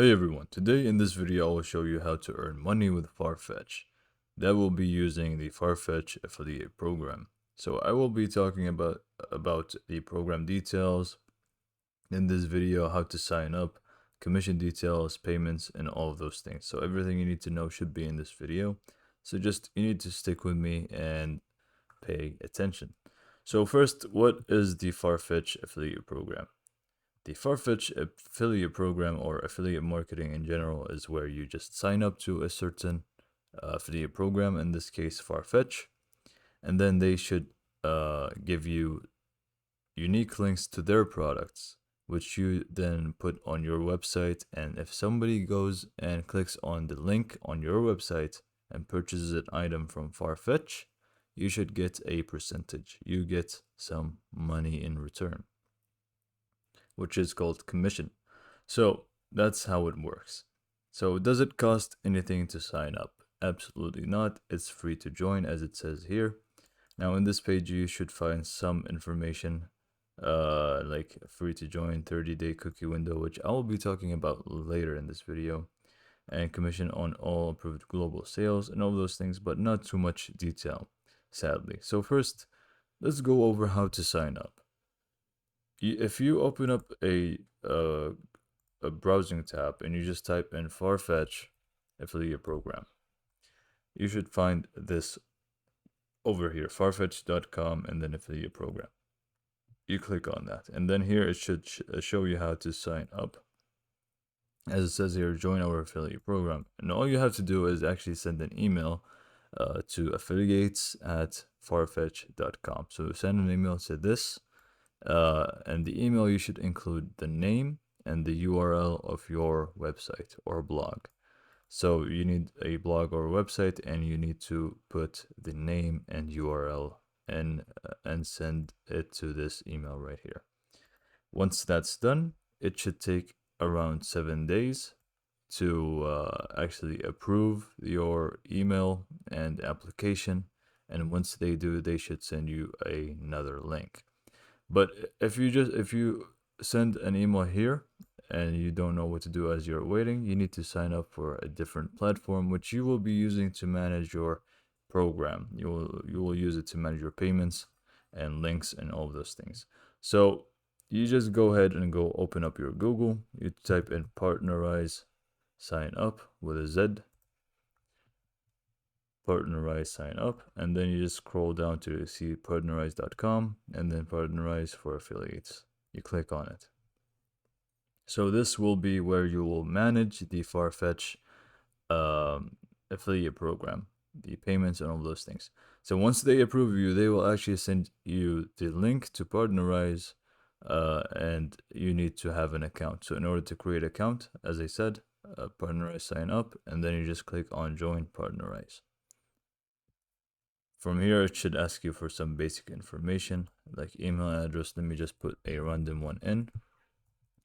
Hey everyone, today in this video I will show you how to earn money with Farfetch. That will be using the Farfetch affiliate program. So I will be talking about the program details in this video, how to sign up, commission details, payments, and all of those things. So everything you need to know should be in this video. So just you need to stick with me and pay attention. So first, what is the Farfetch affiliate program? The Farfetch affiliate program or affiliate marketing in general is where you just sign up to a certain affiliate program, in this case Farfetch, and then they should give you unique links to their products, which you then put on your website. And if somebody goes and clicks on the link on your website and purchases an item from Farfetch, you should get a percentage. You get some money in return, which is called commission. So that's how it works. So does it cost anything to sign up? Absolutely not. It's free to join, as it says here. Now in this page you should find some information like free to join, 30-day cookie window, which I will be talking about later in this video, and commission on all approved global sales and all those things, but not too much detail, sadly. So first, let's go over how to sign up. If you open up a browsing tab and you just type in Farfetch affiliate program, you should find this over here, farfetch.com, and then affiliate program. You click on that, and then here it should show you how to sign up. As it says here, join our affiliate program, and all you have to do is actually send an email to affiliates@farfetch.com. So send an email to this, and the email you should include the name and the URL of your website or blog. So you need a blog or website, and you need to put the name and URL in and send it to this email right here. Once that's done, it should take around 7 days to actually approve your email and application. And once they do, they should send you another link. But if you send an email here and you don't know what to do as you're waiting, you need to sign up for a different platform, which you will be using to manage your program. You will use it to manage your payments and links and all of those things. So you just go ahead and go open up your Google. You type in Partnerize sign up with a Z. Partnerize sign up, and then you just scroll down to see partnerize.com, and then Partnerize for affiliates. You click on it. So this will be where you will manage the Farfetch affiliate program, the payments and all those things. So once they approve you, they will actually send you the link to Partnerize, and you need to have an account. So in order to create an account, as I said, Partnerize sign up, and then you just click on join Partnerize. From here, it should ask you for some basic information like email address. Let me just put a random one in,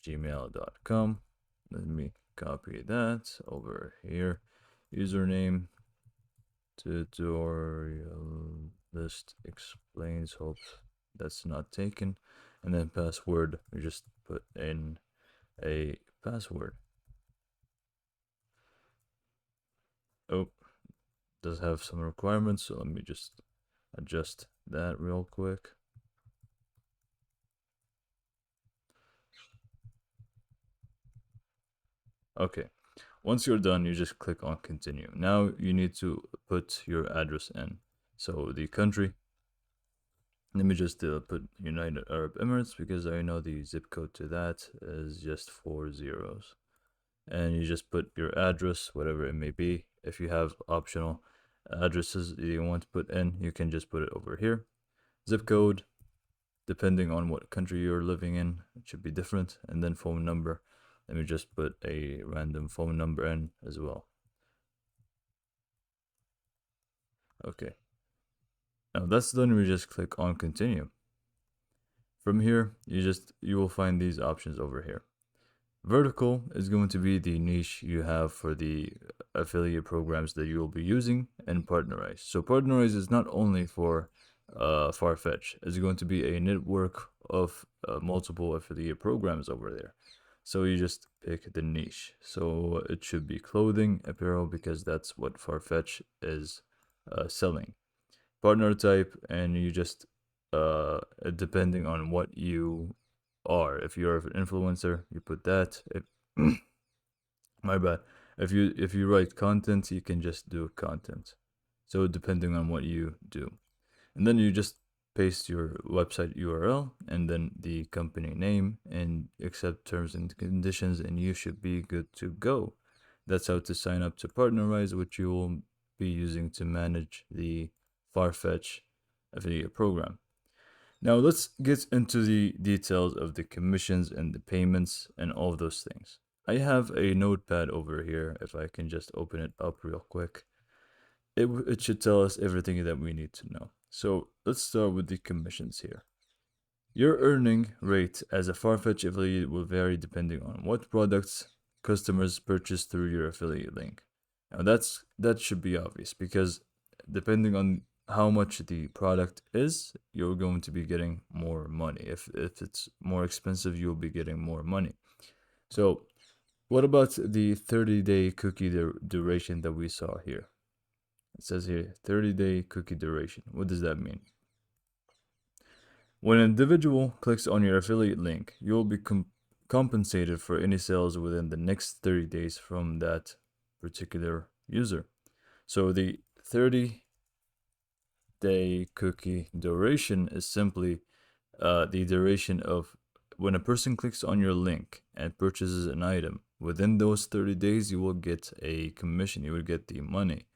gmail.com. Let me copy that over here. Username, tutorial list explains, hope that's not taken. And then password, we just put in a password. Oh, does have some requirements, so let me just adjust that real quick. Okay, once you're done, you just click on continue. Now you need to put your address in. So the country, let me just put United Arab Emirates, because I know the zip code to that is just 4 zeros. And you just put your address, whatever it may be. If you have optional addresses you want to put in, you can just put it over here. Zip code, depending on what country you're living in, it should be different. And then phone number. Let me just put a random phone number in as well. Okay. Now that's done, we just click on continue. From here, you will find these options over here. Vertical is going to be the niche you have for the affiliate programs that you will be using, and Partnerize. So Partnerize is not only for Farfetch. It's going to be a network of multiple affiliate programs over there. So you just pick the niche. So it should be clothing, apparel, because that's what Farfetch is selling. Partner type, and you just depending on what you are. If you're an influencer, you put that. If my bad. If you write content, you can just do content. So depending on what you do. And then you just paste your website URL and then the company name and accept terms and conditions, and you should be good to go. That's how to sign up to Partnerize, which you will be using to manage the Farfetch affiliate program. Now let's get into the details of the commissions and the payments and all of those things. I have a notepad over here. If I can just open it up real quick, it should tell us everything that we need to know. So let's start with the commissions here. Your earning rate as a Farfetch affiliate will vary depending on what products customers purchase through your affiliate link. Now that should be obvious, because depending on how much the product is, you're going to be getting more money. If it's more expensive, you'll be getting more money. So what about the 30-day cookie duration that we saw here? It says here 30-day cookie duration. What does that mean? When an individual clicks on your affiliate link, you will be compensated for any sales within the next 30 days from that particular user. So the 30-day cookie duration is simply the duration of when a person clicks on your link and purchases an item. Within those 30 days, you will get a commission, you will get the money.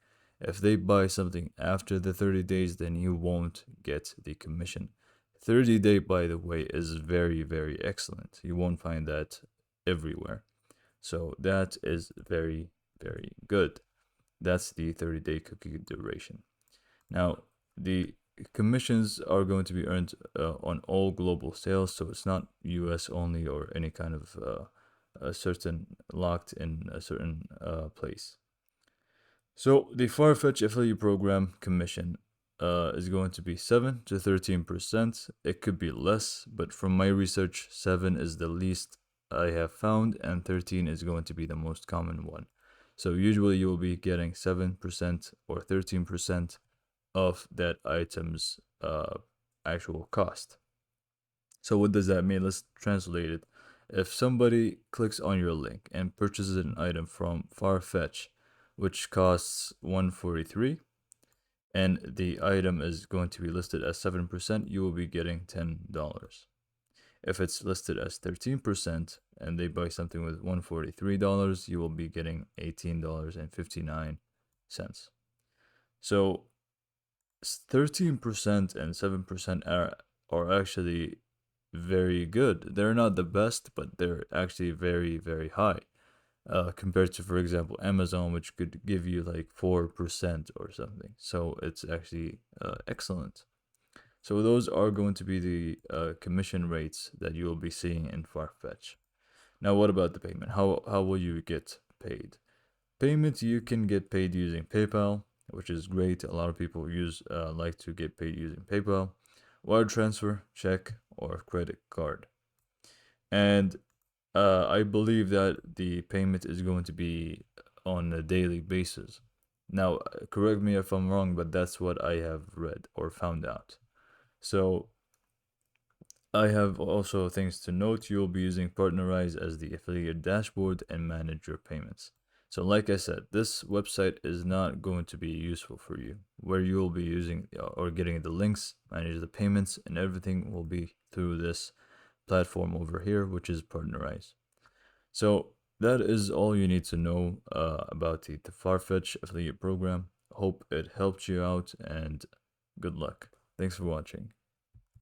If they buy something after the 30 days, then you won't get the commission. 30-day, by the way, is very, very excellent. You won't find that everywhere. So that is very, very good. That's the 30-day cookie duration. Now, the commissions are going to be earned on all global sales, so it's not US only or any kind of a certain locked in a certain place. So the Farfetch affiliate program commission is going to be 7 to 13%. It could be less, but from my research, 7 is the least I have found, and 13 is going to be the most common one. So usually you will be getting 7% or 13% of that item's actual cost. So what does that mean? Let's translate it. If somebody clicks on your link and purchases an item from Farfetch, which costs 143, and the item is going to be listed as 7%, you will be getting $10. If it's listed as 13% and they buy something with $143, you will be getting $18.59. So 13% and 7% are actually very good. They're not the best, but they're actually very, very high. Compared to, for example, Amazon, which could give you like 4% or something. So it's actually excellent. So those are going to be the commission rates that you will be seeing in Farfetch. Now, what about the payment? How will you get paid? Payment, you can get paid using PayPal, which is great. A lot of people like to get paid using PayPal, wire transfer, check, or credit card. And I believe that the payment is going to be on a daily basis. Now, correct me if I'm wrong, but that's what I have read or found out. So I have also things to note. You'll be using Partnerize as the affiliate dashboard and manage your payments. So like I said, this website is not going to be useful for you. Where you will be using or getting the links, manage the payments, and everything will be through this platform over here, which is Partnerize. So that is all you need to know about the Farfetch affiliate program. Hope it helped you out, and good luck. Thanks for watching.